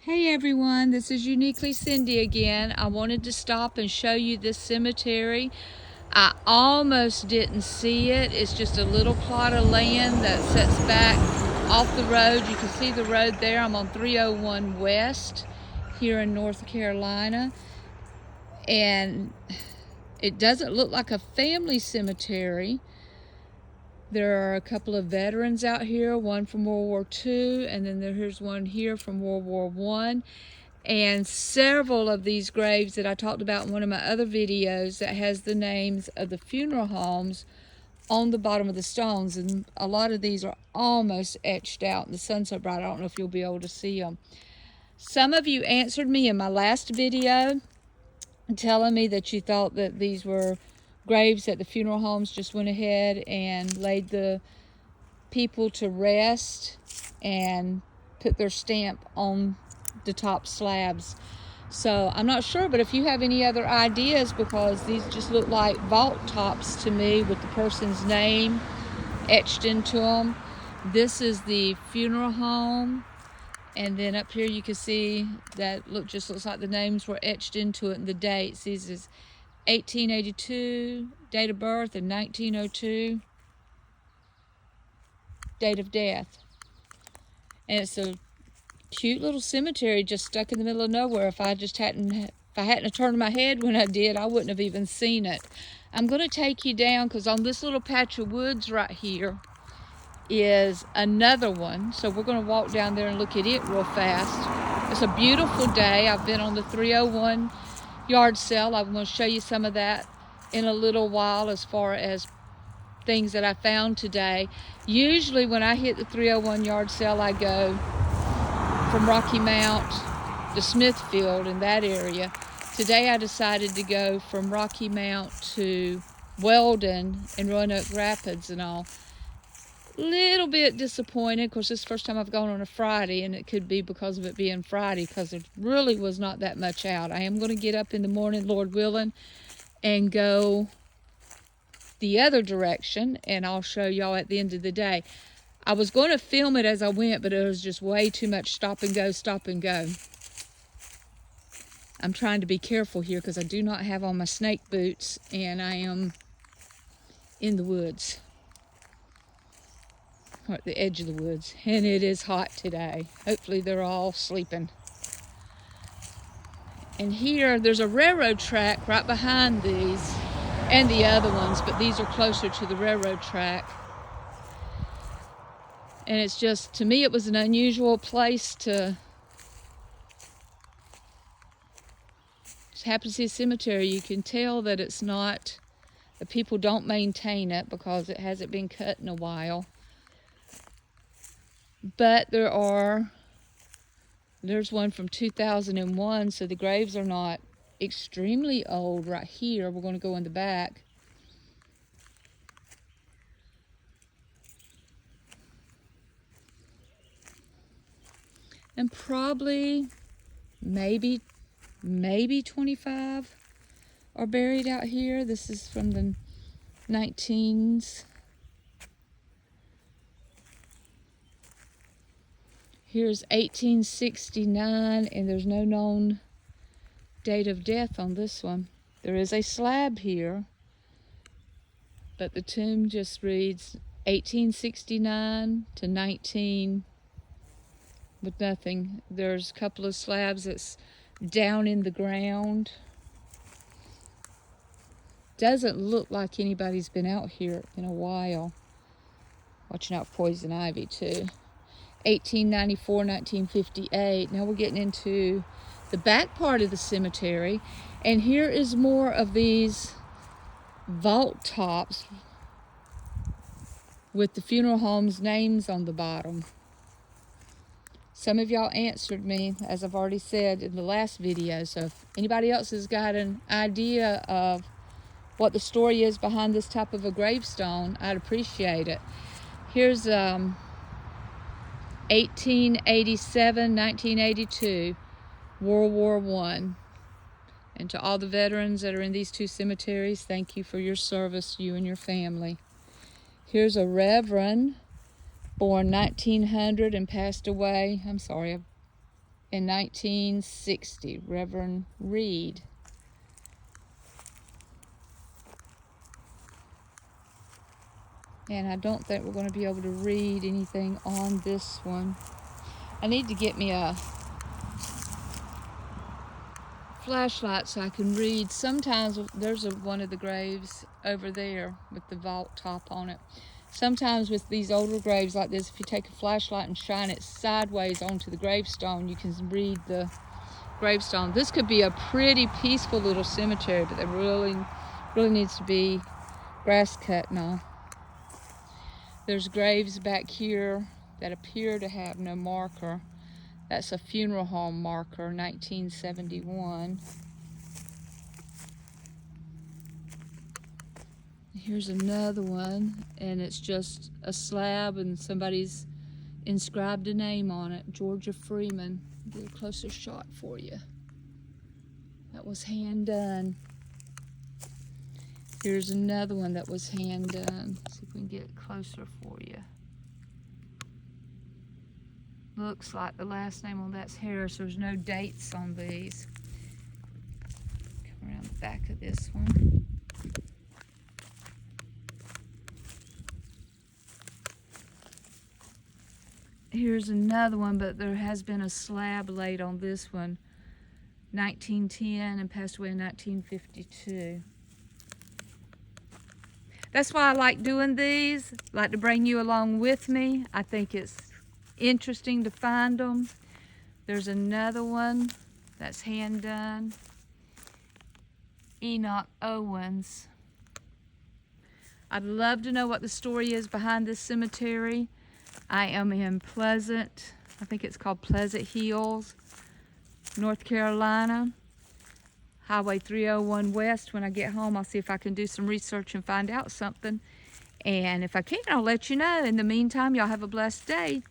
Hey everyone, this is Uniquely Cindy again. I wanted to stop and show you this cemetery. I almost didn't see it. It's just a little plot of land that sets back off the road. You can see the road there. I'm on 301 West here in North Carolina. And it doesn't look like a family cemetery. There are a couple of veterans out here, one from World War II, and then here's one here from World War I. And several of these graves that I talked about in one of my other videos that has the names of the funeral homes on the bottom of the stones. And a lot of these are almost etched out. And the sun's so bright, I don't know if you'll be able to see them. Some of you answered me in my last video telling me that you thought that these were graves that the funeral homes just went ahead and laid the people to rest and put their stamp on the top slabs. So I'm not sure, but if you have any other ideas, because these just look like vault tops to me with the person's name etched into them. This is the funeral home, and then up here you can see that just looks like the names were etched into it and the dates. These is 1882 date of birth and 1902 date of death. And it's a cute little cemetery just stuck in the middle of nowhere. If I hadn't turned my head when I did, I wouldn't have even seen it. I'm going to take you down because on this little patch of woods right here is another one. So we're going to walk down there and look at it real fast. It's a beautiful day. I've been on the 301 yard sale. I'm going to show you some of that in a little while as far as things that I found today. Usually when I hit the 301 yard sale, I go from Rocky Mount to Smithfield in that area. Today I decided to go from Rocky Mount to Weldon and Roanoke Rapids and all. Little bit disappointed. Of course, this is the first time I've gone on a Friday, and it could be because of it being Friday, because there really was not that much out. I am going to get up in the morning, Lord willing, and go the other direction, and I'll show y'all at the end of the day. I was going to film it as I went, but it was just way too much stop and go, stop and go. I'm trying to be careful here because I do not have on my snake boots, and I am in the woods, or at the edge of the woods, and it is hot today. Hopefully they're all sleeping. And here, there's a railroad track right behind these, and the other ones, but these are closer to the railroad track. And it's just, to me, it was an unusual place to just happen to see a cemetery. You can tell that it's not, the people don't maintain it because it hasn't been cut in a while. But there's one from 2001, so the graves are not extremely old right here. We're going to go in the back. And probably, maybe 25 are buried out here. This is from the 19s. Here's 1869, and there's no known date of death on this one. There is a slab here, but the tomb just reads 1869 to 19 with nothing. There's a couple of slabs that's down in the ground. Doesn't look like anybody's been out here in a while. Watching out for poison ivy too. 1894, 1958. Now we're getting into the back part of the cemetery, and here is more of these vault tops with the funeral homes' names on the bottom. Some of y'all answered me, as I've already said in the last video, so if anybody else has got an idea of what the story is behind this type of a gravestone, I'd appreciate it. Here's 1887, 1982, World War I. And to all the veterans that are in these two cemeteries, thank you for your service, you and your family. Here's a reverend born 1900 and passed away. I'm sorry, in 1960, Reverend Reed. And I don't think we're going to be able to read anything on this one. I need to get me a flashlight so I can read. Sometimes there's one of the graves over there with the vault top on it. Sometimes with these older graves like this, if you take a flashlight and shine it sideways onto the gravestone, you can read the gravestone. This could be a pretty peaceful little cemetery, but there really needs to be grass cut now. There's graves back here that appear to have no marker. That's a funeral home marker, 1971. Here's another one, and it's just a slab and somebody's inscribed a name on it, Georgia Freeman. Get a closer shot for you. That was hand done. Here's another one that was hand done. See if we can get closer for you. Looks like the last name on that's Harris. There's no dates on these. Come around the back of this one. Here's another one, but there has been a slab laid on this one. 1910 and passed away in 1952. That's why I like doing these. I like to bring you along with me. I think it's interesting to find them. There's another one that's hand done. Enoch Owens. I'd love to know what the story is behind this cemetery. I am in Pleasant, I think it's called Pleasant Hills, North Carolina. Highway 301 West. When I get home, I'll see if I can do some research and find out something. And if I can, I'll let you know. In the meantime, y'all have a blessed day.